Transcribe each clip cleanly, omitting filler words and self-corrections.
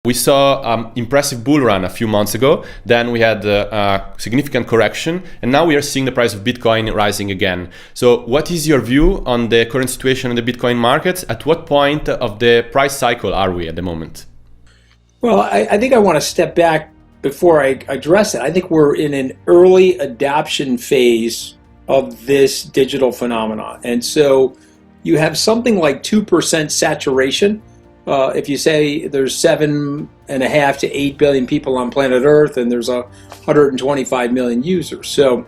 We saw impressive bull run a few months ago. Then we had a significant correction, and now we are seeing the price of Bitcoin rising again. So what is your view on the current situation in the Bitcoin markets? At what point of the price cycle are we at the moment? Well, I think I want to step back before I address it. I think we're in an early adoption phase of this digital phenomenon. And so you have something like 2% saturation. If you say there's 7.5 to 8 billion people on planet Earth and there's 125 million users. So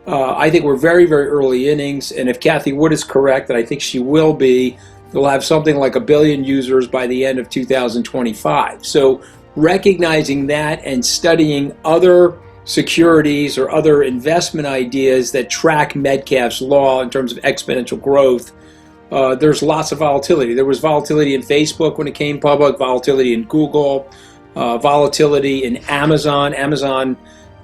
I think we're very, very early innings. And if Kathy Wood is correct, and I think she will be, we'll have something like 1 billion users by the end of 2025. So recognizing that and studying other securities or other investment ideas that track Metcalfe's law in terms of exponential growth, there's lots of volatility. There was volatility in Facebook when it came public, volatility in Google, volatility in Amazon. Amazon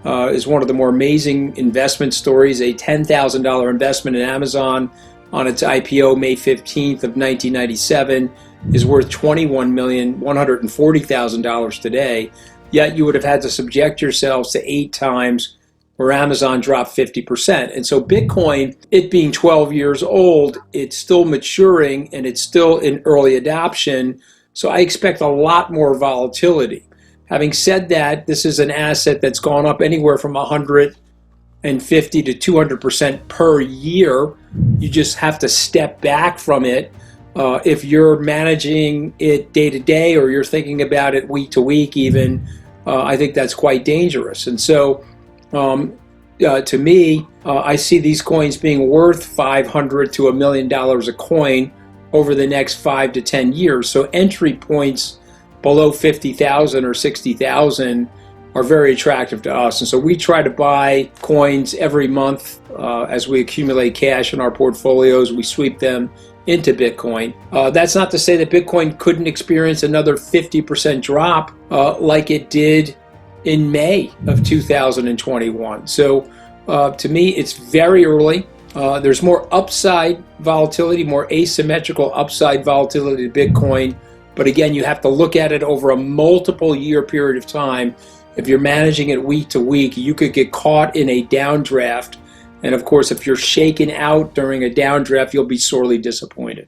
is one of the more amazing investment stories. A $10,000 investment in Amazon on its IPO May 15th of 1997 is worth $21,140,000 today. Yet you would have had to subject yourselves to 8 times where Amazon dropped 50%. And so Bitcoin, it being 12 years old, it's still maturing and it's still in early adoption. So I expect a lot more volatility. Having said that, this is an asset that's gone up anywhere from 150 to 200% per year. You just have to step back from it. If you're managing it day to day or you're thinking about it week to week even, I think that's quite dangerous. And so to me, I see these coins being worth $500 to $1 million a coin over the next 5 to 10 years. So entry points below 50,000 or 60,000 are very attractive to us. And so we try to buy coins every month as we accumulate cash in our portfolios. We sweep them into Bitcoin. That's not to say that Bitcoin couldn't experience another 50% drop like it did in May of 2021. So to me, it's very early. There's more upside volatility, more asymmetrical upside volatility to Bitcoin. But again, you have to look at it over a multiple year period of time. If you're managing it week to week, you could get caught in a downdraft. And of course, if you're shaken out during a downdraft, you'll be sorely disappointed.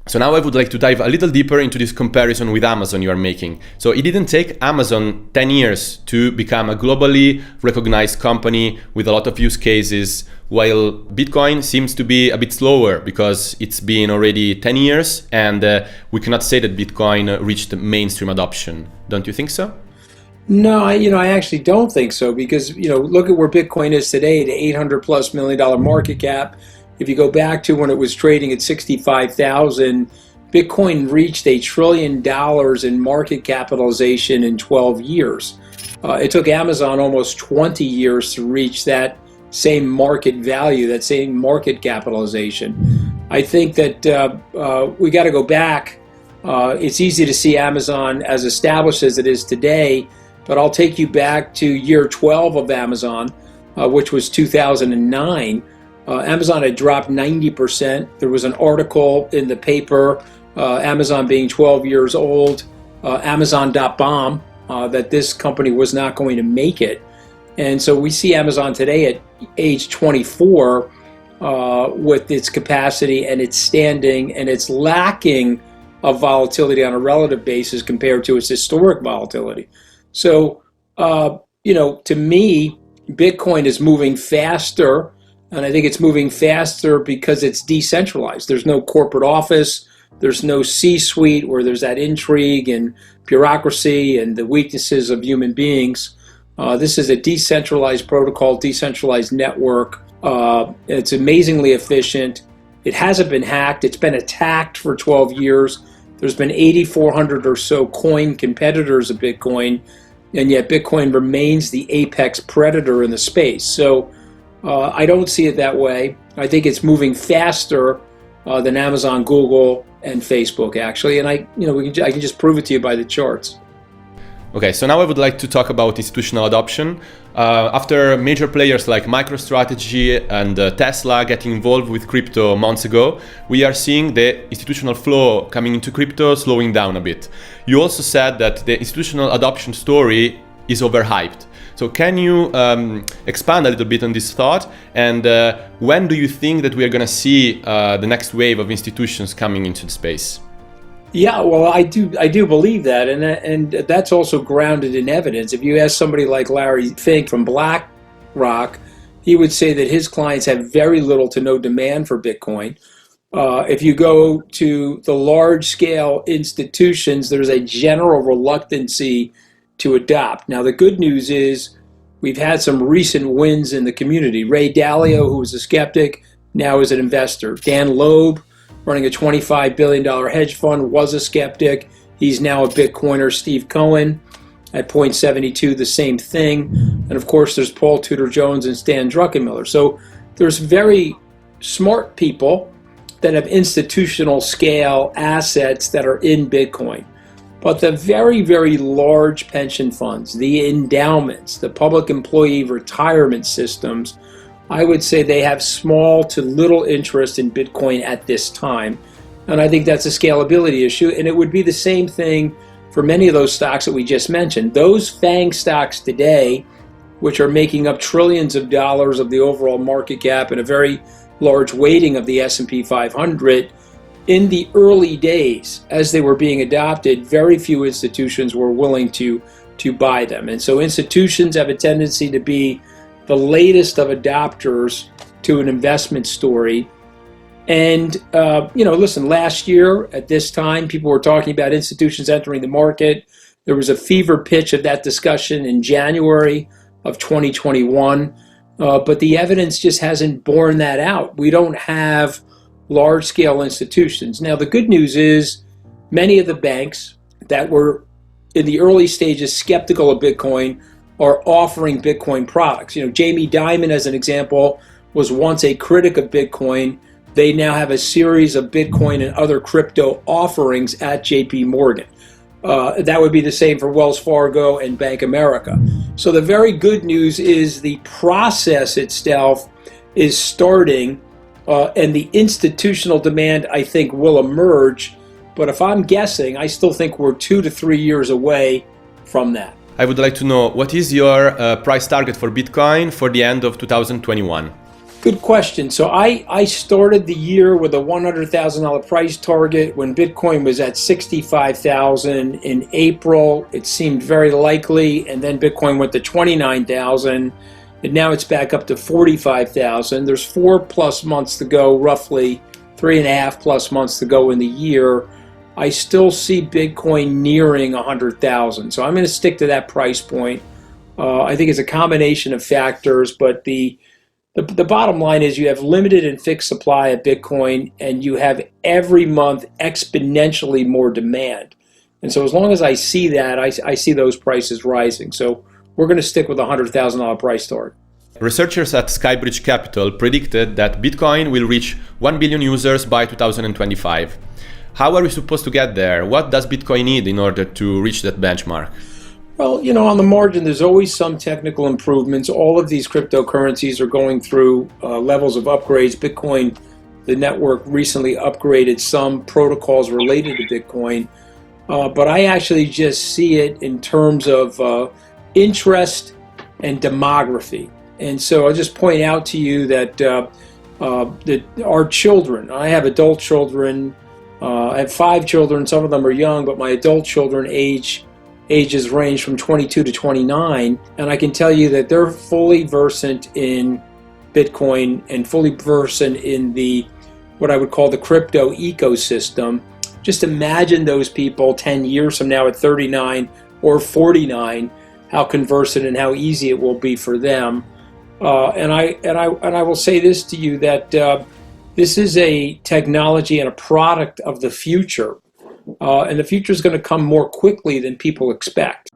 So now I would like to dive a little deeper into this comparison with Amazon you are making. So it didn't take Amazon 10 years to become a globally recognized company with a lot of use cases, while Bitcoin seems to be a bit slower because it's been already 10 years and we cannot say that Bitcoin reached mainstream adoption. Don't you think so? No, I actually don't think so because, look at where Bitcoin is today, the $800+ million market cap. If you go back to when it was trading at 65,000, Bitcoin reached $1 trillion in market capitalization in 12 years. It took Amazon almost 20 years to reach that same market value, that same market capitalization. I think that we got to go back. It's easy to see Amazon as established as it is today, but I'll take you back to year 12 of Amazon, which was 2009. Amazon had dropped 90%. There was an article in the paper, Amazon being 12 years old, Amazon.bomb, that this company was not going to make it. And so we see Amazon today at age 24 with its capacity and its standing and its lacking of volatility on a relative basis compared to its historic volatility. So, to me, Bitcoin is moving faster. And I think it's moving faster because it's decentralized. There's no corporate office. There's no C-suite where there's that intrigue and bureaucracy and the weaknesses of human beings. This is a decentralized protocol, decentralized network. It's amazingly efficient. It hasn't been hacked. It's been attacked for 12 years. There's been 8,400 or so coin competitors of Bitcoin, and yet Bitcoin remains the apex predator in the space. So I don't see it that way. I think it's moving faster than Amazon, Google, and Facebook, actually. And I can just prove it to you by the charts. Okay, so now I would like to talk about institutional adoption. After major players like MicroStrategy and Tesla getting involved with crypto months ago, we are seeing the institutional flow coming into crypto slowing down a bit. You also said that the institutional adoption story is overhyped. So can you expand a little bit on this thought? And when do you think that we are going to see the next wave of institutions coming into the space? Yeah, well, I do believe that, and that's also grounded in evidence. If you ask somebody like Larry Fink from BlackRock, he would say that his clients have very little to no demand for Bitcoin. If you go to the large-scale institutions, there's a general reluctancy to adopt. Now, the good news is we've had some recent wins in the community. Ray Dalio, who was a skeptic, now is an investor. Dan Loeb, running a $25 billion hedge fund, was a skeptic. He's now a Bitcoiner. Steve Cohen at 0.72, the same thing. And of course, there's Paul Tudor Jones and Stan Druckenmiller. So there's very smart people that have institutional scale assets that are in Bitcoin. But the very, very large pension funds, the endowments, the public employee retirement systems, I would say they have small to little interest in Bitcoin at this time. And I think that's a scalability issue. And it would be the same thing for many of those stocks that we just mentioned. Those FANG stocks today, which are making up trillions of dollars of the overall market cap and a very large weighting of the S&P 500, in the early days, as they were being adopted, very few institutions were willing to buy them. And so institutions have a tendency to be the latest of adopters to an investment story. And, listen, last year at this time, people were talking about institutions entering the market. There was a fever pitch of that discussion in January of 2021. But the evidence just hasn't borne that out. We don't have large-scale institutions. Now, the good news is many of the banks that were in the early stages skeptical of Bitcoin are offering Bitcoin products. Jamie Dimon, as an example, was once a critic of Bitcoin. They now have a series of Bitcoin and other crypto offerings at JP Morgan. That would be the same for Wells Fargo and Bank America. So the very good news is the process itself is starting, and the institutional demand, I think, will emerge. But if I'm guessing, I still think we're 2 to 3 years away from that. I would like to know, what is your price target for Bitcoin for the end of 2021? Good question. So I started the year with a $100,000 price target when Bitcoin was at $65,000 in April. It seemed very likely, and then Bitcoin went to $29,000, and now it's back up to $45,000. There's 4+ months to go, roughly 3.5+ months to go in the year. I still see Bitcoin nearing 100,000. So I'm going to stick to that price point. I think it's a combination of factors, but the bottom line is you have limited and fixed supply of Bitcoin, and you have every month exponentially more demand. And so as long as I see that, I see those prices rising. So we're going to stick with a $100,000 price target. Researchers at Skybridge Capital predicted that Bitcoin will reach 1 billion users by 2025. How are we supposed to get there? What does Bitcoin need in order to reach that benchmark? Well, on the margin, there's always some technical improvements. All of these cryptocurrencies are going through levels of upgrades. Bitcoin, the network, recently upgraded some protocols related to Bitcoin. But I actually just see it in terms of interest and demography. And so I'll just point out to you that our children, I have adult children, I have 5 children, some of them are young, but my adult children ages range from 22 to 29, and I can tell you that they're fully versant in Bitcoin and fully versant in what I would call the crypto ecosystem. Just imagine those people 10 years from now at 39 or 49, how conversant and how easy it will be for them. And I will say this to you, that this is a technology and a product of the future. And the future is going to come more quickly than people expect.